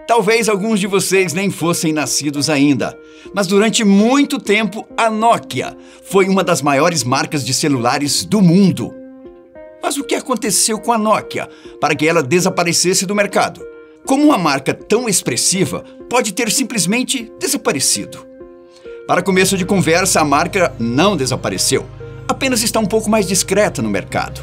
Talvez alguns de vocês nem fossem nascidos ainda, mas durante muito tempo a Nokia foi uma das maiores marcas de celulares do mundo. Mas o que aconteceu com a Nokia para que ela desaparecesse do mercado? Como uma marca tão expressiva pode ter simplesmente desaparecido? Para começo de conversa, a marca não desapareceu, apenas está um pouco mais discreta no mercado.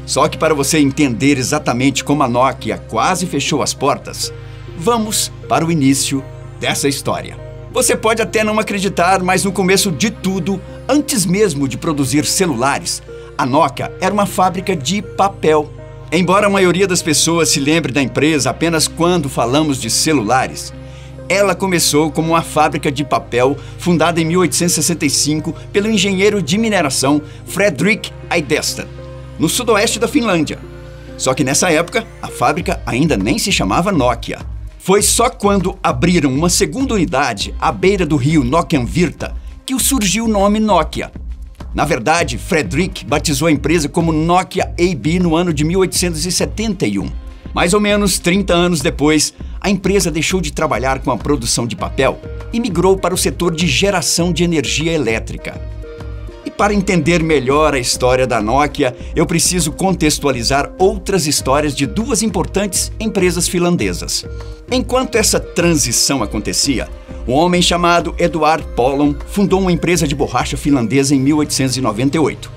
Só que para você entender exatamente como a Nokia quase fechou as portas, vamos para o início dessa história. Você pode até não acreditar, mas no começo de tudo, antes mesmo de produzir celulares, a Nokia era uma fábrica de papel. Embora a maioria das pessoas se lembre da empresa apenas quando falamos de celulares, ela começou como uma fábrica de papel fundada em 1865 pelo engenheiro de mineração Fredrik Idestad, no sudoeste da Finlândia. Só que nessa época, a fábrica ainda nem se chamava Nokia. Foi só quando abriram uma segunda unidade à beira do rio Nokianvirta que surgiu o nome Nokia. Na verdade, Fredrik batizou a empresa como Nokia AB no ano de 1871. Mais ou menos 30 anos depois, a empresa deixou de trabalhar com a produção de papel e migrou para o setor de geração de energia elétrica. E para entender melhor a história da Nokia, eu preciso contextualizar outras histórias de duas importantes empresas finlandesas. Enquanto essa transição acontecia, um homem chamado Eduard Pollon fundou uma empresa de borracha finlandesa em 1898.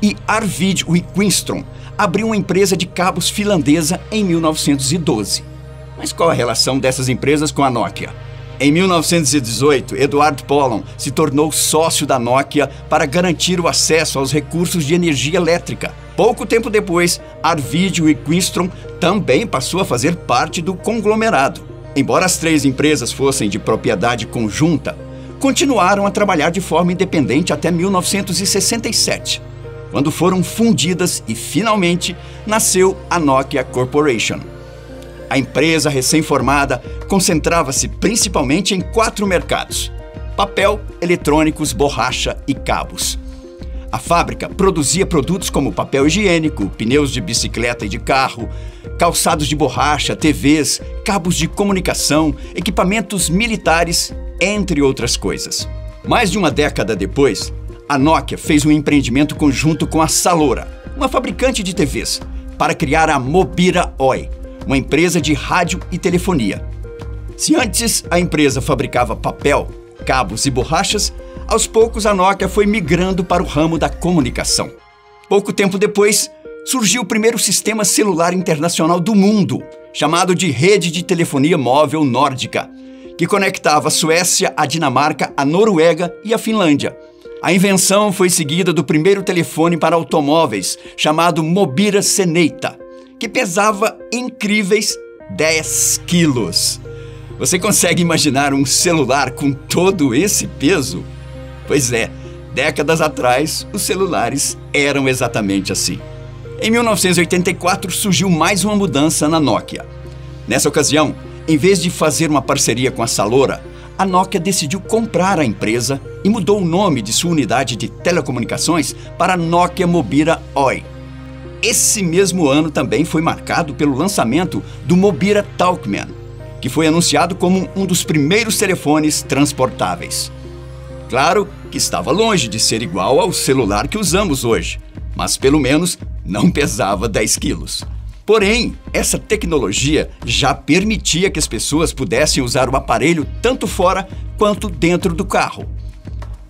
E Arvid Wikström abriu uma empresa de cabos finlandesa em 1912. Mas qual a relação dessas empresas com a Nokia? Em 1918, Eduard Pollon se tornou sócio da Nokia para garantir o acesso aos recursos de energia elétrica. Pouco tempo depois, Arvid Wikström também passou a fazer parte do conglomerado. Embora as três empresas fossem de propriedade conjunta, continuaram a trabalhar de forma independente até 1967, quando foram fundidas e, finalmente, nasceu a Nokia Corporation. A empresa recém-formada concentrava-se principalmente em 4 mercados: papel, eletrônicos, borracha e cabos. A fábrica produzia produtos como papel higiênico, pneus de bicicleta e de carro, calçados de borracha, TVs, cabos de comunicação, equipamentos militares, entre outras coisas. Mais de uma década depois, a Nokia fez um empreendimento conjunto com a Salora, uma fabricante de TVs, para criar a Mobira Oy, uma empresa de rádio e telefonia. Se antes a empresa fabricava papel, cabos e borrachas, aos poucos a Nokia foi migrando para o ramo da comunicação. Pouco tempo depois, surgiu o primeiro sistema celular internacional do mundo, chamado de Rede de Telefonia Móvel Nórdica, que conectava a Suécia, a Dinamarca, a Noruega e a Finlândia. A invenção foi seguida do primeiro telefone para automóveis, chamado Mobira Seneita, que pesava incríveis 10 quilos. Você consegue imaginar um celular com todo esse peso? Pois é, décadas atrás, os celulares eram exatamente assim. Em 1984, surgiu mais uma mudança na Nokia. Nessa ocasião, em vez de fazer uma parceria com a Salora, a Nokia decidiu comprar a empresa e mudou o nome de sua unidade de telecomunicações para Nokia Mobira Oy. Esse mesmo ano também foi marcado pelo lançamento do Mobira Talkman, que foi anunciado como um dos primeiros telefones transportáveis. Claro que estava longe de ser igual ao celular que usamos hoje, mas pelo menos não pesava 10 quilos. Porém, essa tecnologia já permitia que as pessoas pudessem usar o aparelho tanto fora quanto dentro do carro.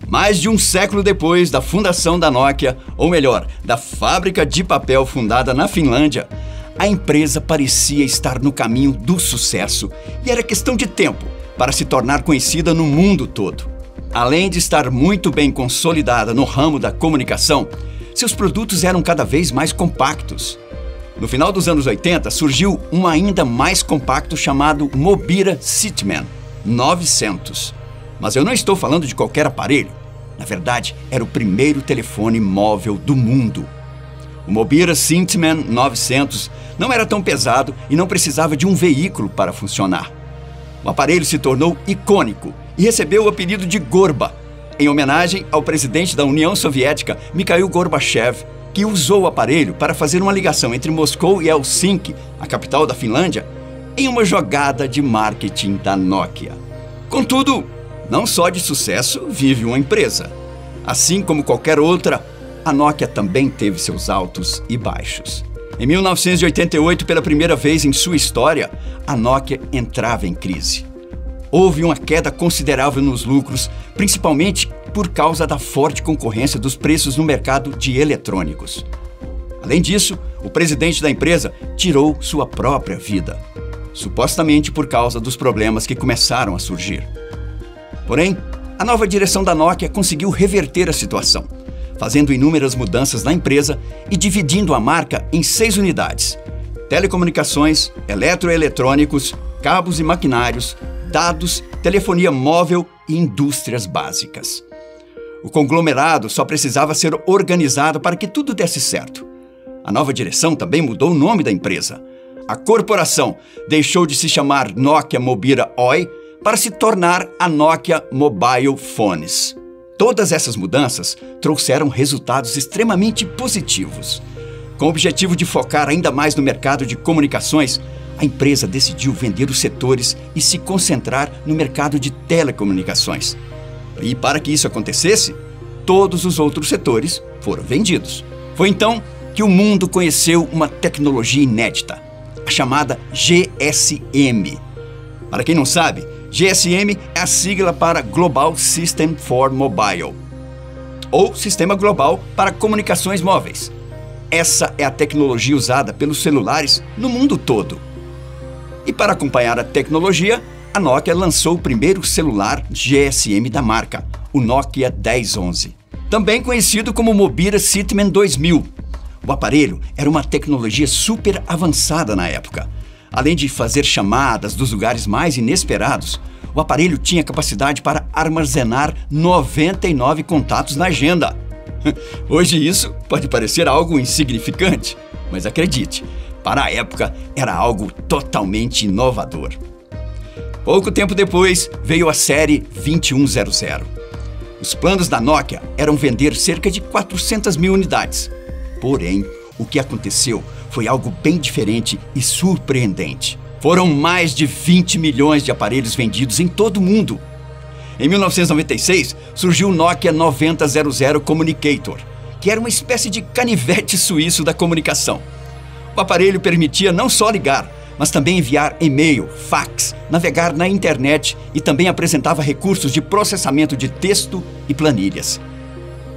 Mais de um século depois da fundação da Nokia, ou melhor, da fábrica de papel fundada na Finlândia, a empresa parecia estar no caminho do sucesso e era questão de tempo para se tornar conhecida no mundo todo. Além de estar muito bem consolidada no ramo da comunicação, seus produtos eram cada vez mais compactos. No final dos anos 80, surgiu um ainda mais compacto chamado Mobira Cityman 900. Mas eu não estou falando de qualquer aparelho. Na verdade, era o primeiro telefone móvel do mundo. O Mobira Cityman 900 não era tão pesado e não precisava de um veículo para funcionar. O aparelho se tornou icônico e recebeu o apelido de Gorba, em homenagem ao presidente da União Soviética, Mikhail Gorbachev, que usou o aparelho para fazer uma ligação entre Moscou e Helsinki, a capital da Finlândia, em uma jogada de marketing da Nokia. Contudo, não só de sucesso vive uma empresa. Assim como qualquer outra, a Nokia também teve seus altos e baixos. Em 1988, pela primeira vez em sua história, a Nokia entrava em crise. Houve uma queda considerável nos lucros, principalmente por causa da forte concorrência dos preços no mercado de eletrônicos. Além disso, o presidente da empresa tirou sua própria vida, supostamente por causa dos problemas que começaram a surgir. Porém, a nova direção da Nokia conseguiu reverter a situação, fazendo inúmeras mudanças na empresa e dividindo a marca em 6 unidades: telecomunicações, eletroeletrônicos, cabos e maquinários, dados, telefonia móvel e indústrias básicas. O conglomerado só precisava ser organizado para que tudo desse certo. A nova direção também mudou o nome da empresa. A corporação deixou de se chamar Nokia Mobira Oy para se tornar a Nokia Mobile Phones. Todas essas mudanças trouxeram resultados extremamente positivos. Com o objetivo de focar ainda mais no mercado de comunicações, a empresa decidiu vender os setores e se concentrar no mercado de telecomunicações. E para que isso acontecesse, todos os outros setores foram vendidos. Foi então que o mundo conheceu uma tecnologia inédita, a chamada GSM. Para quem não sabe, GSM é a sigla para Global System for Mobile, ou Sistema Global para Comunicações Móveis. Essa é a tecnologia usada pelos celulares no mundo todo. E para acompanhar a tecnologia, a Nokia lançou o primeiro celular GSM da marca, o Nokia 1011, também conhecido como Mobira Sitman 2000. O aparelho era uma tecnologia super avançada na época. Além de fazer chamadas dos lugares mais inesperados, o aparelho tinha capacidade para armazenar 99 contatos na agenda. Hoje isso pode parecer algo insignificante, mas acredite, para a época era algo totalmente inovador. Pouco tempo depois veio a série 2100. Os planos da Nokia eram vender cerca de 400 mil unidades. Porém, o que aconteceu foi algo bem diferente e surpreendente. Foram mais de 20 milhões de aparelhos vendidos em todo o mundo. Em 1996, surgiu o Nokia 9000 Communicator, que era uma espécie de canivete suíço da comunicação. O aparelho permitia não só ligar, mas também enviar e-mail, fax, navegar na internet e também apresentava recursos de processamento de texto e planilhas.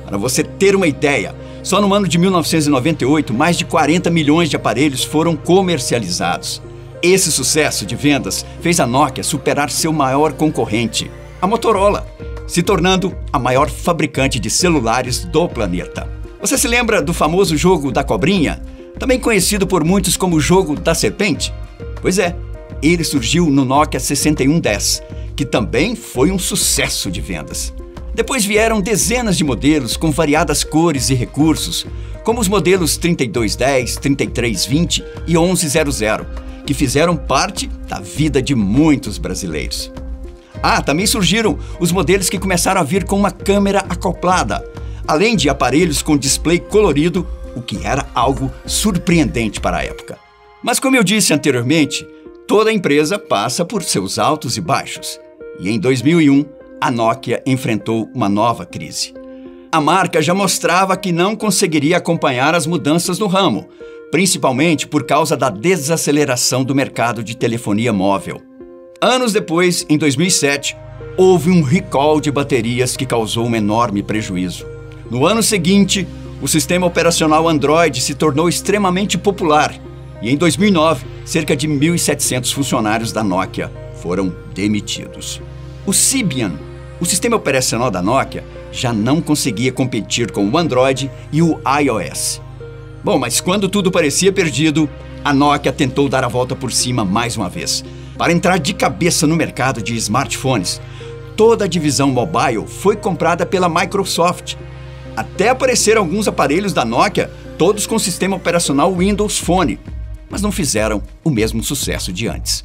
Para você ter uma ideia, só no ano de 1998, mais de 40 milhões de aparelhos foram comercializados. Esse sucesso de vendas fez a Nokia superar seu maior concorrente, a Motorola, se tornando a maior fabricante de celulares do planeta. Você se lembra do famoso jogo da cobrinha, também conhecido por muitos como o jogo da serpente? Pois é, ele surgiu no Nokia 6110, que também foi um sucesso de vendas. Depois vieram dezenas de modelos com variadas cores e recursos, como os modelos 3210, 3320 e 1100, que fizeram parte da vida de muitos brasileiros. Também surgiram os modelos que começaram a vir com uma câmera acoplada, além de aparelhos com display colorido, o que era algo surpreendente para a época. Mas como eu disse anteriormente, toda empresa passa por seus altos e baixos. E em 2001, a Nokia enfrentou uma nova crise. A marca já mostrava que não conseguiria acompanhar as mudanças no ramo, principalmente por causa da desaceleração do mercado de telefonia móvel. Anos depois, em 2007, houve um recall de baterias que causou um enorme prejuízo. No ano seguinte, o sistema operacional Android se tornou extremamente popular e em 2009, cerca de 1.700 funcionários da Nokia foram demitidos. O Symbian, o sistema operacional da Nokia, já não conseguia competir com o Android e o iOS. Bom, mas quando tudo parecia perdido, a Nokia tentou dar a volta por cima mais uma vez. Para entrar de cabeça no mercado de smartphones, toda a divisão mobile foi comprada pela Microsoft. Até apareceram alguns aparelhos da Nokia, todos com sistema operacional Windows Phone, mas não fizeram o mesmo sucesso de antes.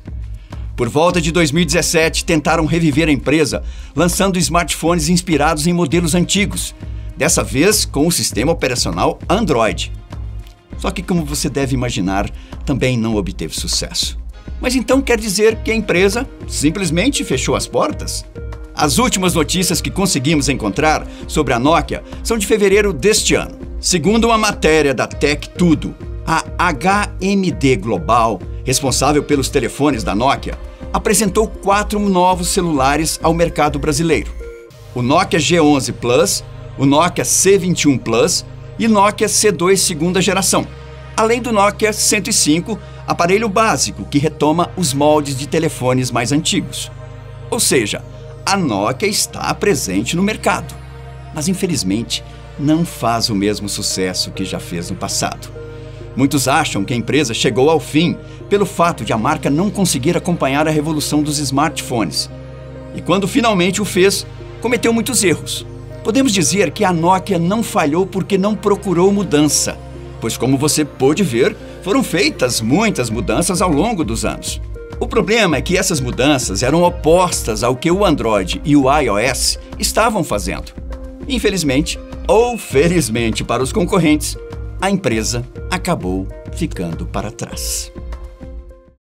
Por volta de 2017, tentaram reviver a empresa, lançando smartphones inspirados em modelos antigos, dessa vez com o sistema operacional Android. Só que, como você deve imaginar, também não obteve sucesso. Mas então quer dizer que a empresa simplesmente fechou as portas? As últimas notícias que conseguimos encontrar sobre a Nokia são de fevereiro deste ano. Segundo uma matéria da Tech Tudo, a HMD Global, responsável pelos telefones da Nokia, apresentou 4 novos celulares ao mercado brasileiro: o Nokia G11 Plus, o Nokia C21 Plus e Nokia C2 segunda geração, além do Nokia 105, aparelho básico que retoma os moldes de telefones mais antigos. Ou seja, a Nokia está presente no mercado, mas infelizmente não faz o mesmo sucesso que já fez no passado. Muitos acham que a empresa chegou ao fim pelo fato de a marca não conseguir acompanhar a revolução dos smartphones. E quando finalmente o fez, cometeu muitos erros. Podemos dizer que a Nokia não falhou porque não procurou mudança, pois, como você pôde ver, foram feitas muitas mudanças ao longo dos anos. O problema é que essas mudanças eram opostas ao que o Android e o iOS estavam fazendo. Infelizmente, ou felizmente para os concorrentes, a empresa acabou ficando para trás.